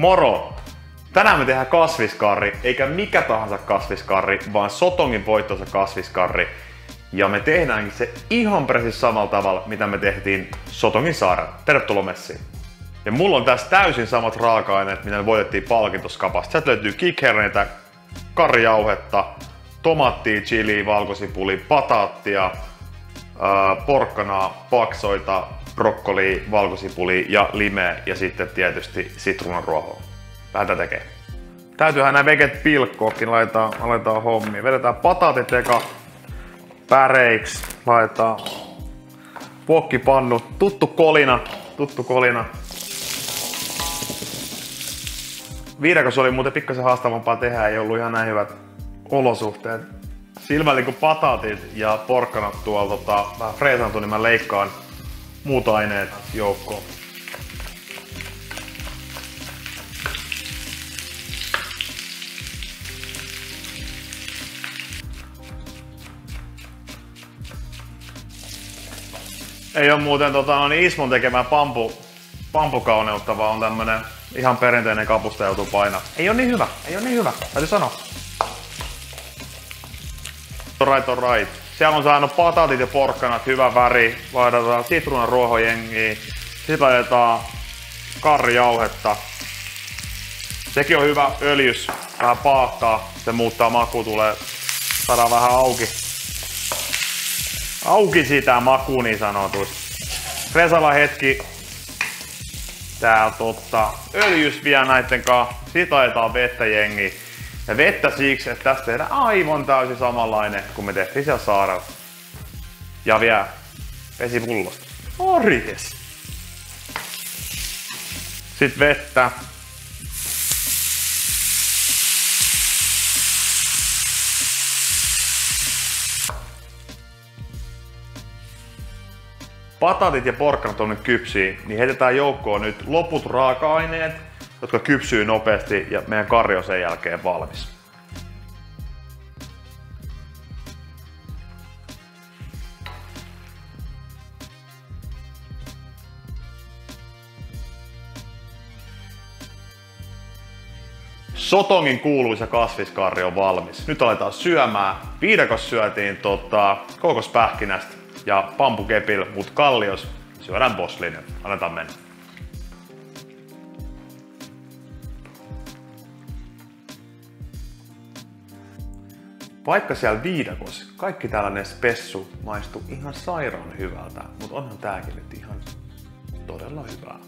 Moro! Tänään me tehdään kasviskarri, eikä mikä tahansa kasviskarri, vaan Sotongin voittoisa kasviskarri. Ja me tehdäänkin se ihan precis samalla tavalla, mitä me tehtiin Sotongin saarella. Tervetuloa messiin! Ja mulla on tässä täysin samat raaka-aineet, mitä me voitettiin palkintoskapasta. Sieltä löytyy kickherneitä, karrijauhetta, tomaattia, chiliä, valkosipuli, bataattia, porkkanaa, paksoita, brokkolia, valkosipulia ja limeä ja sitten tietysti sitruunanruohoa. Lähdetään tekemään. Täytyyhän nämä veget pilkkoakin, aletaan hommia. Vedetään bataatit eka päreiksi, laitetaan wokkipannu, tuttu kolina. Viidakossa oli muuten pikkasen haastavampaa tehdä, ei ollut ihan näin hyvät olosuhteet. Silmällä kun bataatit ja porkkanat tuolla vähän freesantuu, niin mä leikkaan muut aineet joukkoon. Ei oo muuten Ismon tekemään pampukauneutta, vaan on tämmönen ihan perinteinen kapusta joutuu painaa. Ei oo niin hyvä, täytyy sanoa. Alright. Siellä on saanut pataatit ja porkkanat, hyvä väri. Vaihdetaan sitruunan ruohojengiä. Sitten laitetaan karrijauhetta. Sekin on hyvä öljys. Vähän paahtaa. Se muuttaa maku, saadaan vähän auki sitä makua niin sanotusti. Resala hetki. Tää öljys vielä näitten kanssa. Sitten laitetaan vettä jengiä. Ja vettä siksi, että tästä tehdään aivan täysin samanlainen kuin me tehtiin siellä saarella. Ja vielä vesipullosta. Morjes! Sitten vettä. Pataatit ja porkkanat on nyt kypsiä, niin heitetään joukkoon nyt loput raaka-aineet, jotka kypsyy nopeasti ja meidän karri on sen jälkeen valmis. Sotongin kuuluisa kasviskarri on valmis. Nyt aletaan syömään. Viidakossa syötiin kookospähkinästä ja pampukepillä, mut Kallios syödään Bosslinja. Annetaan mennä. Vaikka siellä Viidakossa kaikki tällainen spessu maistuu ihan sairaan hyvältä, mutta onhan tääkin nyt ihan todella hyvää.